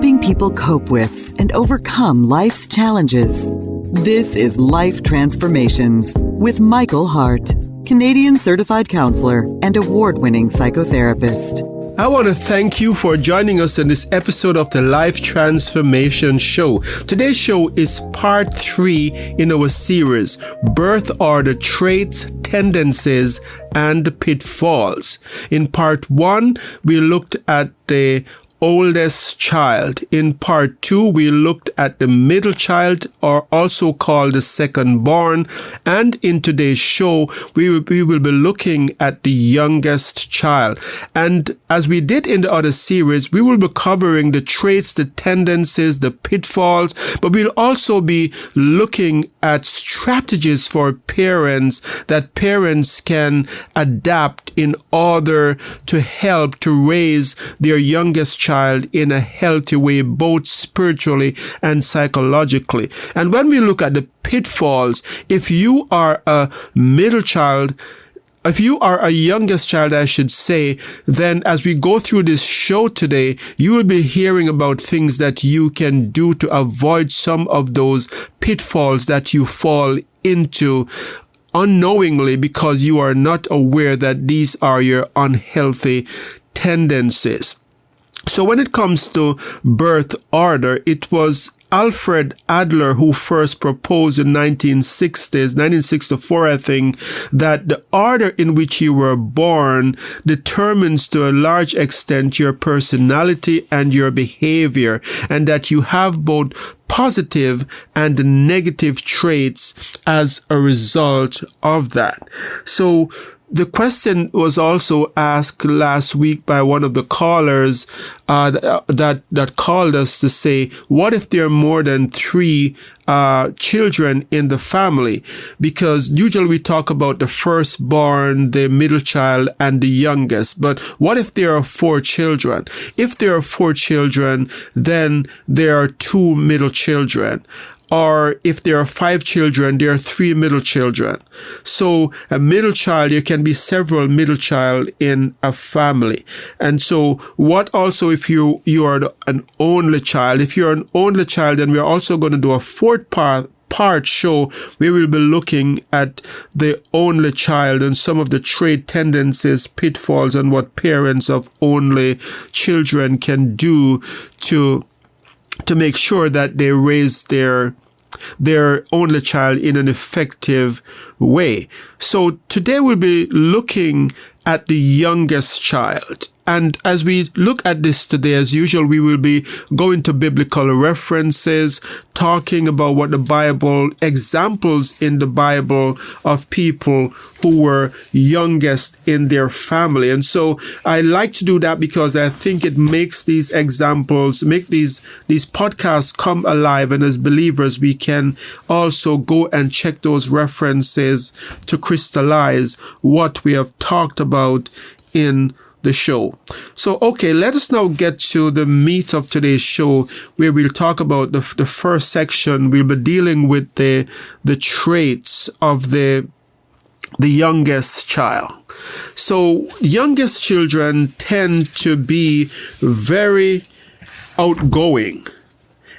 helping people cope with and overcome life's challenges. This is Life Transformations with Michael Hart, Canadian certified counselor and award-winning psychotherapist. I want to thank you for joining us in this episode of the Life Transformation Show. Today's show is part 3 in our series, Birth Order Traits, Tendencies, and Pitfalls. In part 1, we looked at the oldest child. In part 2, we looked at the middle child, or also called the second born. And in today's show, we will be looking at the youngest child. And as we did in the other series, we will be covering the traits, the tendencies, the pitfalls, but we'll also be looking at strategies for parents that parents can adapt in order to help to raise their youngest child in a healthy way, both spiritually and psychologically. And when we look at the pitfalls, if you are a middle child, if you are a youngest child, I should say, then as we go through this show today, you will be hearing about things that you can do to avoid some of those pitfalls that you fall into unknowingly because you are not aware that these are your unhealthy tendencies. So when it comes to birth order, it was Alfred Adler who first proposed in 1964, I think, that the order in which you were born determines to a large extent your personality and your behavior, and that you have both positive and negative traits as a result of that. So the question was also asked last week by one of the callers that called us to say, what if there are more than 3 children in the family? Because usually we talk about the firstborn, the middle child, and the youngest. But what if there are 4 children? If there are 4 children, then there are 2 middle children. Or if there are 5 children, there are 3 middle children. So a middle child, there can be several middle child in a family. And so what also if you are an only child, if you're an only child, then we're also going to do a 4th part show where we'll be looking at the only child and some of the trait tendencies, pitfalls, and what parents of only children can do to make sure that they raise their only child in an effective way. So today we'll be looking at the youngest child. And as we look at this today, as usual, we will be going to biblical references, talking about what the Bible, examples in the Bible of people who were youngest in their family. And so I like to do that because I think it makes these examples, make these podcasts come alive. And as believers, we can also go and check those references to crystallize what we have talked about in the show. So, okay, let us now get to the meat of today's show, where we'll talk about the first section. We'll be dealing with the traits of the youngest child. So, youngest children tend to be very outgoing.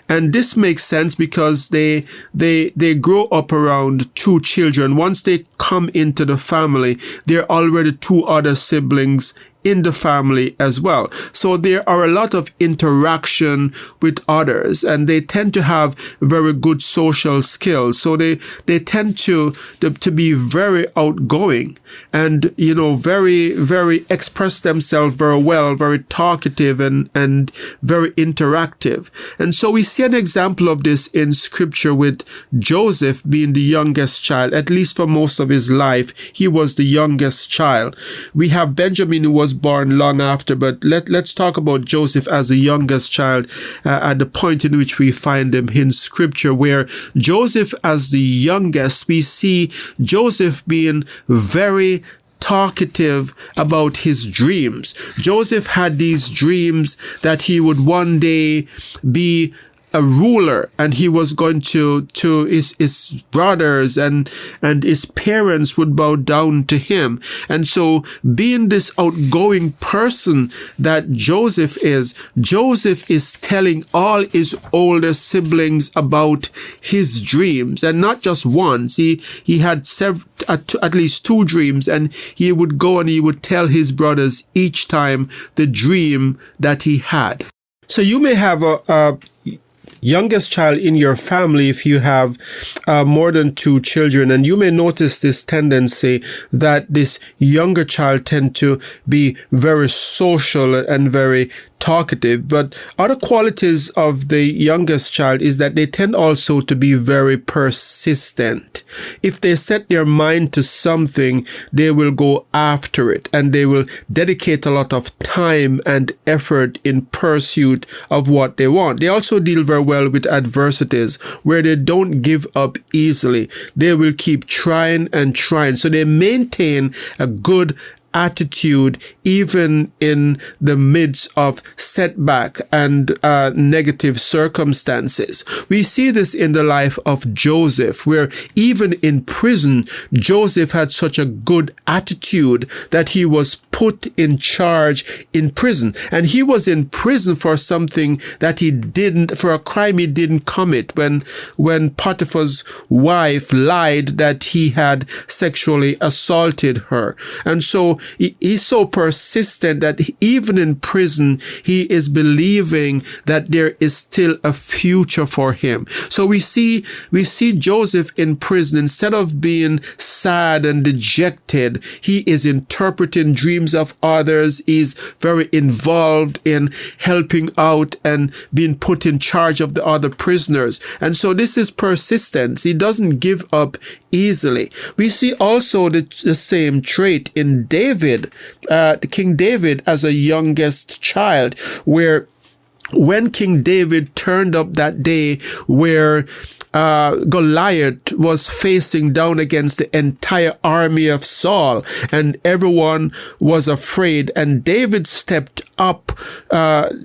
And this makes sense because they grow up around 2 children. Once they come into the family, there are already 2 other siblings in the family as well. So there are a lot of interaction with others, and they tend to have very good social skills. So they tend to be very outgoing and, very, very express themselves very well, very talkative and very interactive. And so we see an example of this in scripture with Joseph being the youngest child. At least for most of his life, he was the youngest child. We have Benjamin, who was born long after, but let's talk about Joseph as the youngest child at the point in which we find him in scripture, where Joseph as the youngest, we see Joseph being very talkative about his dreams. Joseph had these dreams that he would one day be a ruler, and he was going to his brothers and his parents would bow down to him. And so being this outgoing person that Joseph is telling all his older siblings about his dreams, and not just once. He had at least 2 dreams, and he would go and he would tell his brothers each time the dream that he had. So you may have a youngest child in your family if you have more than 2 children, and you may notice this tendency that this younger child tend to be very social and very talkative. But other qualities of the youngest child is that they tend also to be very persistent. If they set their mind to something, they will go after it, and they will dedicate a lot of time and effort in pursuit of what they want. They also deal very well with adversities where they don't give up easily. They will keep trying and trying. So they maintain a good attitude even in the midst of setback and negative circumstances. We see this in the life of Joseph, where even in prison, Joseph had such a good attitude that he was put in charge in prison. And he was in prison for something that for a crime he didn't commit, when Potiphar's wife lied that he had sexually assaulted her. And so he's so persistent that even in prison, he is believing that there is still a future for him. So we see Joseph in prison. Instead of being sad and dejected, he is interpreting dreams of others. He's very involved in helping out and being put in charge of the other prisoners. And so this is persistence. He doesn't give up easily. We see also the same trait in David, King David, as a youngest child, where when King David turned up that day where Goliath was facing down against the entire army of Saul, and everyone was afraid, and David stepped up to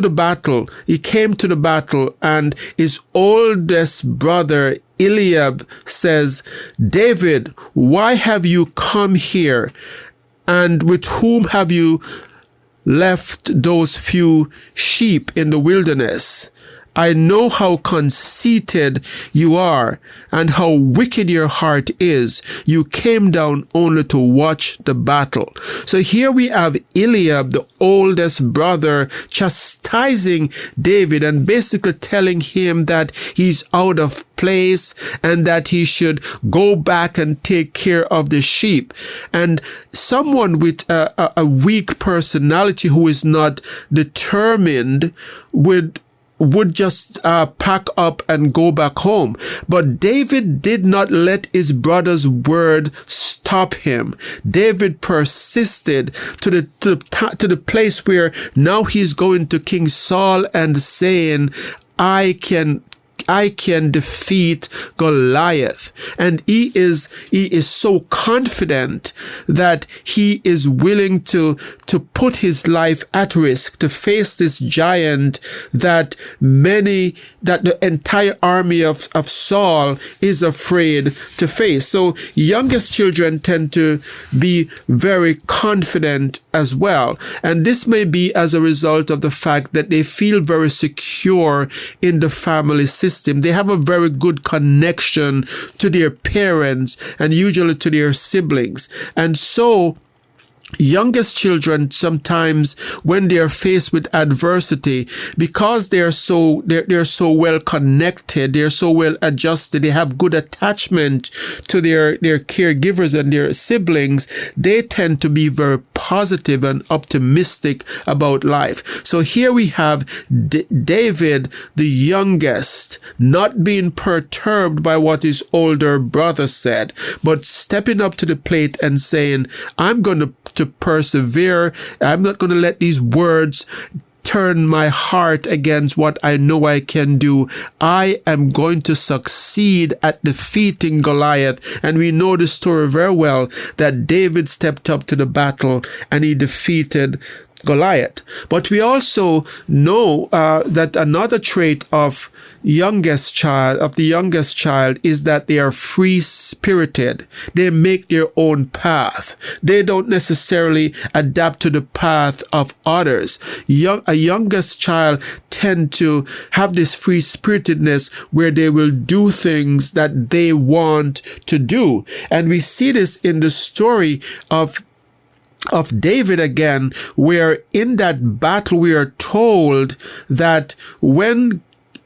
the battle. He came to the battle, and his oldest brother Eliab says, "David, why have you come here? And with whom have you left those few sheep in the wilderness? I know how conceited you are and how wicked your heart is. You came down only to watch the battle." So here we have Eliab, the oldest brother, chastising David and basically telling him that he's out of place and that he should go back and take care of the sheep. And someone with a weak personality who is not determined would just pack up and go back home. But David did not let his brother's word stop him. David persisted to the place where now he's going to King Saul and saying, I can defeat Goliath. And he is so confident that he is willing to put his life at risk to face this giant that the entire army of Saul is afraid to face. So youngest children tend to be very confident as well. And this may be as a result of the fact that they feel very secure in the family system. They have a very good connection to their parents and usually to their siblings. And so youngest children sometimes, when they are faced with adversity, because they're so well connected, they're so well adjusted, they have good attachment to their caregivers and their siblings, they tend to be very positive and optimistic about life. So here we have David, the youngest, not being perturbed by what his older brother said, but stepping up to the plate and saying, I'm going to persevere. I'm not going to let these words turn my heart against what I know I can do. I am going to succeed at defeating Goliath. And we know the story very well, that David stepped up to the battle and he defeated Goliath. But we also know that another trait of the youngest child is that they are free-spirited. They make their own path. They don't necessarily adapt to the path of others. A youngest child tend to have this free-spiritedness where they will do things that they want to do. And we see this in the story of David again, where in that battle we are told that when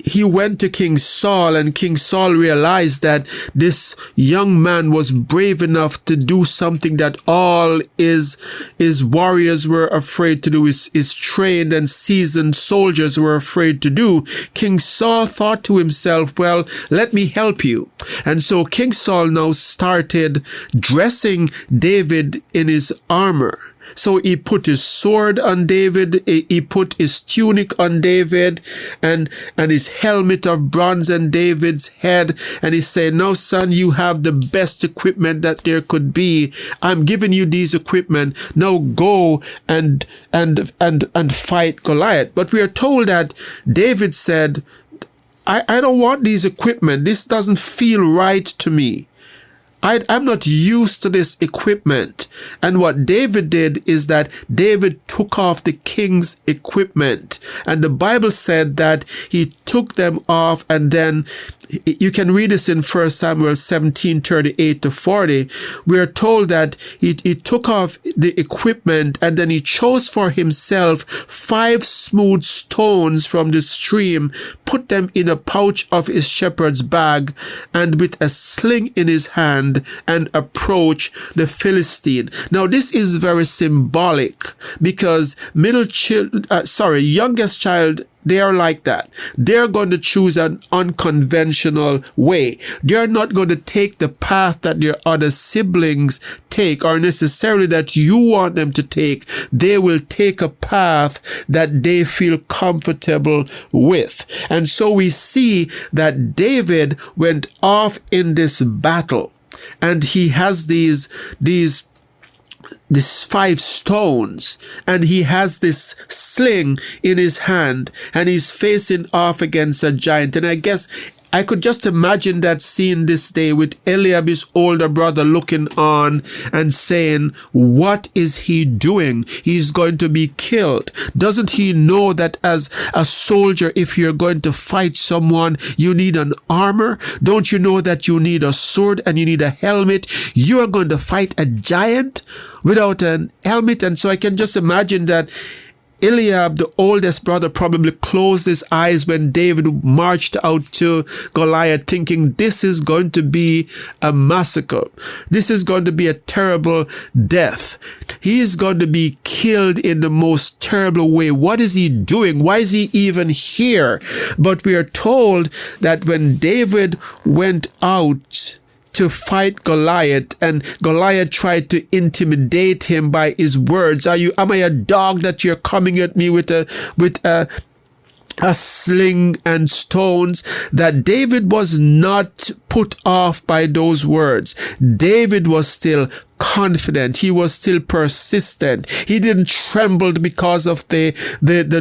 he went to King Saul, and King Saul realized that this young man was brave enough to do something that all his warriors were afraid to do, his trained and seasoned soldiers were afraid to do. King Saul thought to himself, well, let me help you. And so King Saul now started dressing David in his armor. So he put his sword on David, he put his tunic on David, and his helmet of bronze on David's head. And he said, now son, you have the best equipment that there could be. I'm giving you these equipment. Now go and fight Goliath. But we are told that David said, I don't want these equipment. This doesn't feel right to me. I'm not used to this equipment. And what David did is that David took off the king's equipment. And the Bible said that he took them off, and then you can read this in 1 Samuel 17:38-40. We are told that he took off the equipment, and then he chose for himself 5 smooth stones from the stream, put them in a pouch of his shepherd's bag, and with a sling in his hand, and approached the Philistine. Now this is very symbolic, because youngest child, they are like that. They're going to choose an unconventional way. They're not going to take the path that their other siblings take, or necessarily that you want them to take. They will take a path that they feel comfortable with. And so we see that David went off in this battle, and he has these 5 stones, and he has this sling in his hand, and he's facing off against a giant. And I guess I could just imagine that scene this day with Eliab, his older brother, looking on and saying, what is he doing? He's going to be killed. Doesn't he know that as a soldier, if you're going to fight someone, you need an armor? Don't you know that you need a sword and you need a helmet? You are going to fight a giant without an helmet. And so I can just imagine that Eliab, the oldest brother, probably closed his eyes when David marched out to Goliath, thinking this is going to be a massacre. This is going to be a terrible death. He is going to be killed in the most terrible way. What is he doing? Why is he even here? But we are told that when David went out to fight Goliath, and Goliath tried to intimidate him by his words. Am I a dog that you're coming at me with a sling and stones? That David was not put off by those words. David was still confident. He was still persistent. He didn't tremble because of the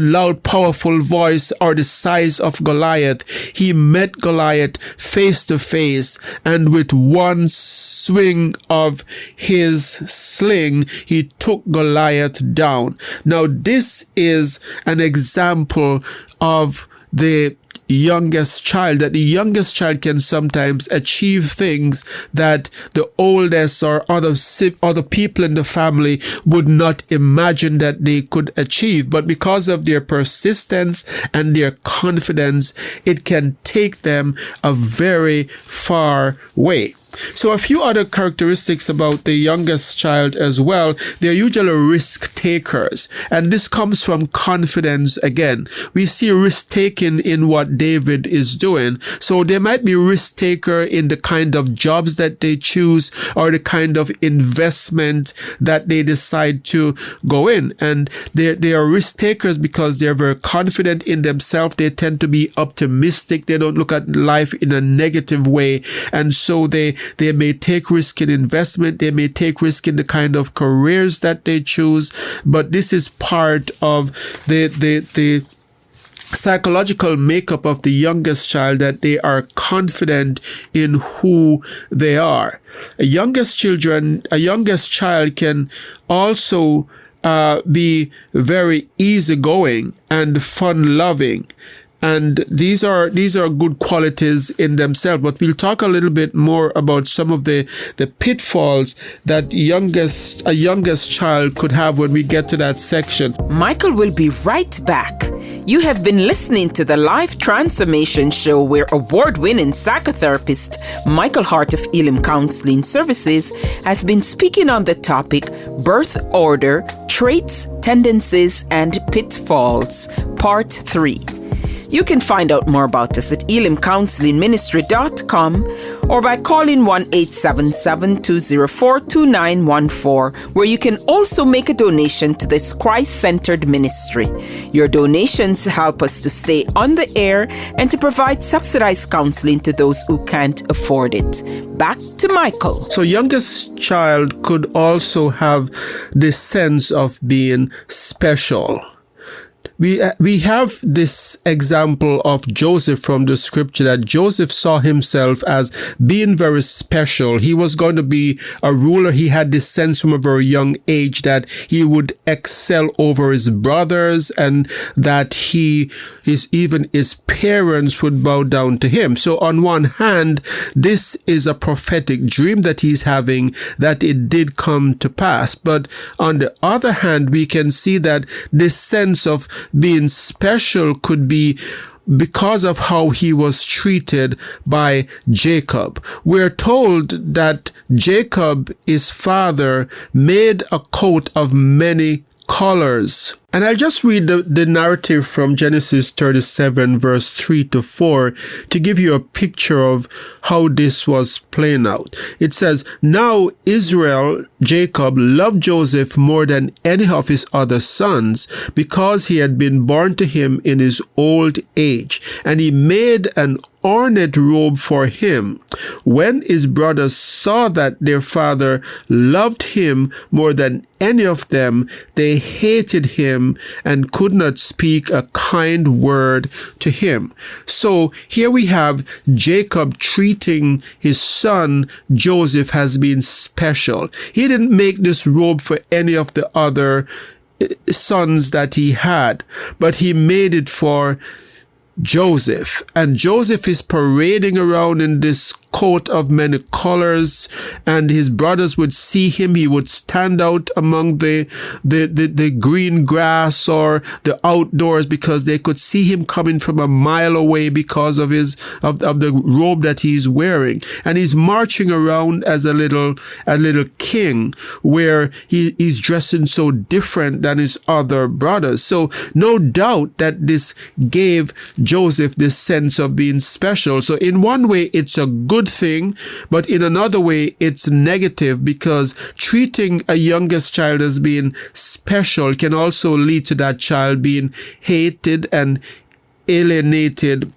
loud, powerful voice or the size of Goliath. He met Goliath face to face, and with one swing of his sling, he took Goliath down. Now, this is an example of the youngest child, that the youngest child can sometimes achieve things that the oldest or other people in the family would not imagine that they could achieve. But because of their persistence and their confidence, it can take them a very far way. So a few other characteristics about the youngest child as well. They're usually risk takers, and this comes from confidence again. We see risk taking in what David is doing. So they might be risk taker in the kind of jobs that they choose, or the kind of investment that they decide to go in. And they are risk takers because they're very confident in themselves. They tend to be optimistic. They don't look at life in a negative way. And so they They may take risk in investment. They may take risk in the kind of careers that they choose. But this is part of the psychological makeup of the youngest child, that they are confident in who they are. A youngest child can also be very easygoing and fun-loving. And these are good qualities in themselves. But we'll talk a little bit more about some of the pitfalls that a youngest child could have when we get to that section. Michael will be right back. You have been listening to the Life Transformation Show, where award-winning psychotherapist Michael Hart of Elim Counselling Services has been speaking on the topic Birth Order, Traits, Tendencies, and Pitfalls, Part 3. You can find out more about us at ElimCounsellingMinistry.com or by calling 1-877-204-2914, where you can also make a donation to this Christ-centered ministry. Your donations help us to stay on the air and to provide subsidized counseling to those who can't afford it. Back to Michael. So youngest child could also have this sense of being special. We have this example of Joseph from the scripture, that Joseph saw himself as being very special. He was going to be a ruler. He had this sense from a very young age that he would excel over his brothers, and that even his parents would bow down to him. So on one hand, this is a prophetic dream that he's having, that it did come to pass. But on the other hand, we can see that this sense of being special could be because of how he was treated by Jacob. We're told that Jacob, his father, made a coat of many colors. And I'll just read the narrative from Genesis 37, verse 3-4, to give you a picture of how this was playing out. It says, "Now Israel, Jacob, loved Joseph more than any of his other sons, because he had been born to him in his old age, and he made an ornate robe for him. When his brothers saw that their father loved him more than any of them, they hated him and could not speak a kind word to him." So here we have Jacob treating his son Joseph as being special. He didn't make this robe for any of the other sons that he had, but he made it for Joseph. And Joseph is parading around in this coat of many colors, and his brothers would see him. He would stand out among the green grass or the outdoors, because they could see him coming from a mile away because of the robe that he's wearing. And he's marching around as a little king, where he's dressing so different than his other brothers. So no doubt that this gave Joseph this sense of being special. So in one way, it's a good thing, but in another way, it's negative, because treating a youngest child as being special can also lead to that child being hated and alienated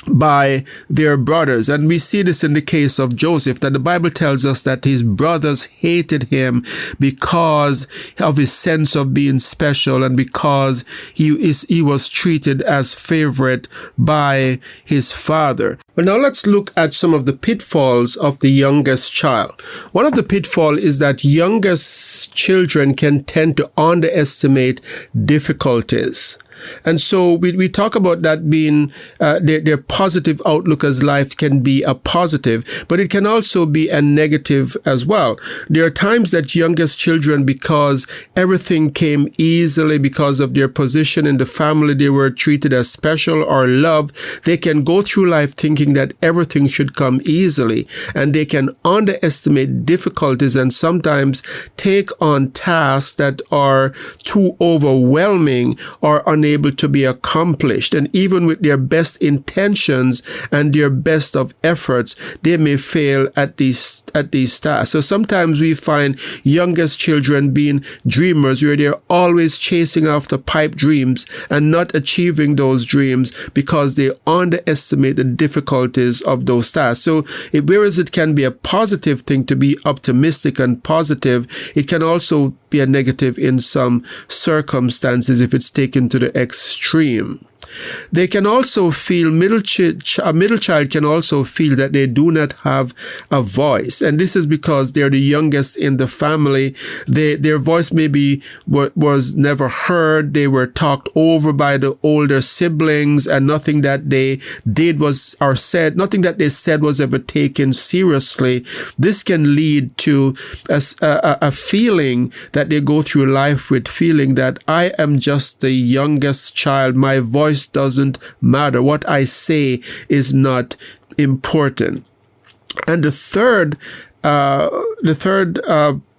by their brothers. And we see this in the case of Joseph, that the Bible tells us that his brothers hated him because of his sense of being special, and because he was treated as favorite by his father. But now let's look at some of the pitfalls of the youngest child. One of the pitfalls is that youngest children can tend to underestimate difficulties. And so we talk about that being their positive outlook as life can be a positive, but it can also be a negative as well. There are times that youngest children, because everything came easily because of their position in the family, they were treated as special or loved, they can go through life thinking that everything should come easily, and they can underestimate difficulties and sometimes take on tasks that are too overwhelming or unable unable to be accomplished. And even with their best intentions and their best of efforts, they may fail at these tasks. So sometimes we find youngest children being dreamers, where they're always chasing after pipe dreams and not achieving those dreams because they underestimate the difficulties of those tasks. So whereas it can be a positive thing to be optimistic and positive, it can also be a negative in some circumstances if it's taken to the extreme. They can also feel, a middle child can also feel that they do not have a voice. And this is because they're the youngest in the family. Their voice maybe was never heard. They were talked over by the older siblings, and nothing that they did nothing that they said was ever taken seriously. This can lead to a feeling that they go through life with, feeling that I am just the youngest child. My voice doesn't matter. What I say is not important. And the third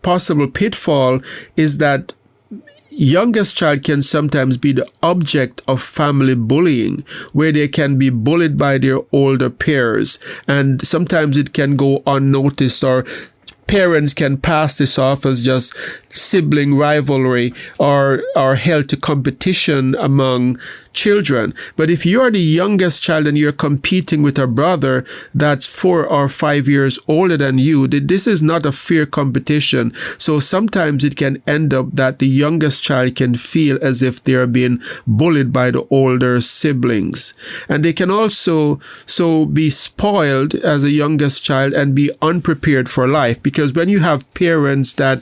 possible pitfall is that youngest child can sometimes be the object of family bullying, where they can be bullied by their older peers, and sometimes it can go unnoticed, or parents can pass this off as just sibling rivalry or held to competition among children. But if you're the youngest child and you're competing with a brother that's 4 or 5 years older than you, this is not a fair competition. So sometimes it can end up that the youngest child can feel as if they're being bullied by the older siblings. And they can also be spoiled as a youngest child and be unprepared for life, because when you have parents that,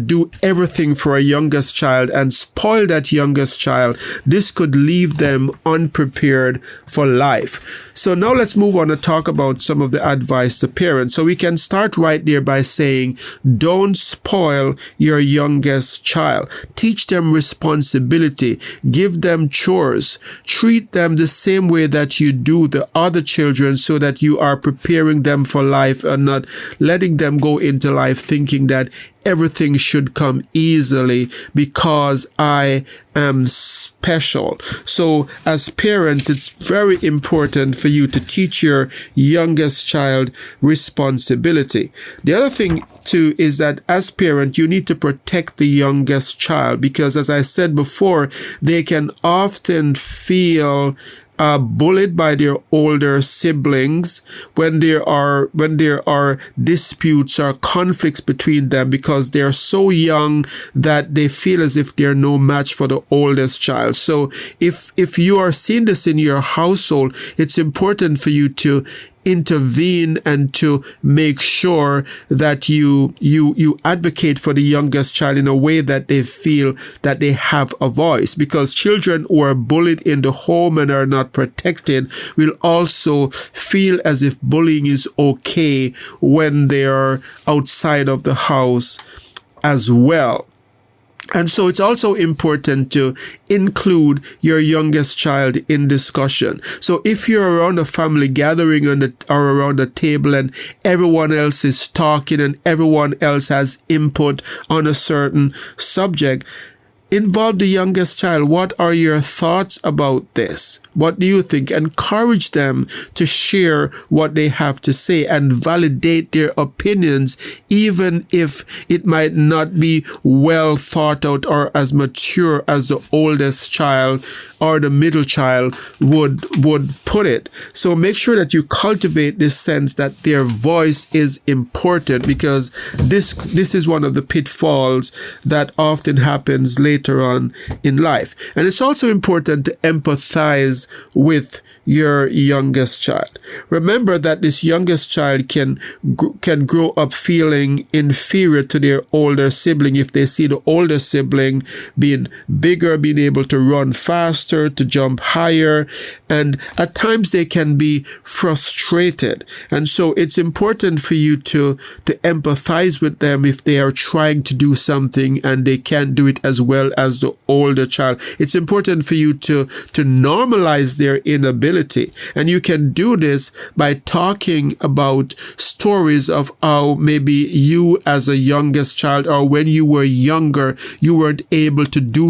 do everything for a youngest child and spoil that youngest child, this could leave them unprepared for life. So now let's move on and talk about some of the advice to parents. So we can start right there by saying, don't spoil your youngest child. Teach them responsibility. Give them chores. Treat them the same way that you do the other children, so that you are preparing them for life and not letting them go into life thinking that everything should come easily because I am special. So as parents, it's very important for you to teach your youngest child responsibility. The other thing too is that as parent, you need to protect the youngest child, because as I said before, they can often feel bullied by their older siblings when there are disputes or conflicts between them, because they're so young that they feel as if they're no match for the oldest child. So if you are seeing this in your household, it's important for you to intervene and to make sure that you advocate for the youngest child in a way that they feel that they have a voice, because children who are bullied in the home and are not protected will also feel as if bullying is okay when they are outside of the house as well. And so it's also important to include your youngest child in discussion. So if you're around a family gathering or around a table and everyone else is talking and everyone else has input on a certain subject, involve the youngest child. What are your thoughts about this? What do you think? Encourage them to share what they have to say and validate their opinions, even if it might not be well thought out or as mature as the oldest child or the middle child would put it. So make sure that you cultivate this sense that their voice is important, because this is one of the pitfalls that often happens later on in life. And it's also important to empathize with your youngest child. Remember that this youngest child can grow up feeling inferior to their older sibling if they see the older sibling being bigger, being able to run faster, to jump higher, and at times they can be frustrated. And so it's important for you to empathize with them if they are trying to do something and they can't do it as well as the older child. It's important for you to normalize their inability. And you can do this by talking about stories of how maybe you as a youngest child, or when you were younger, you weren't able to do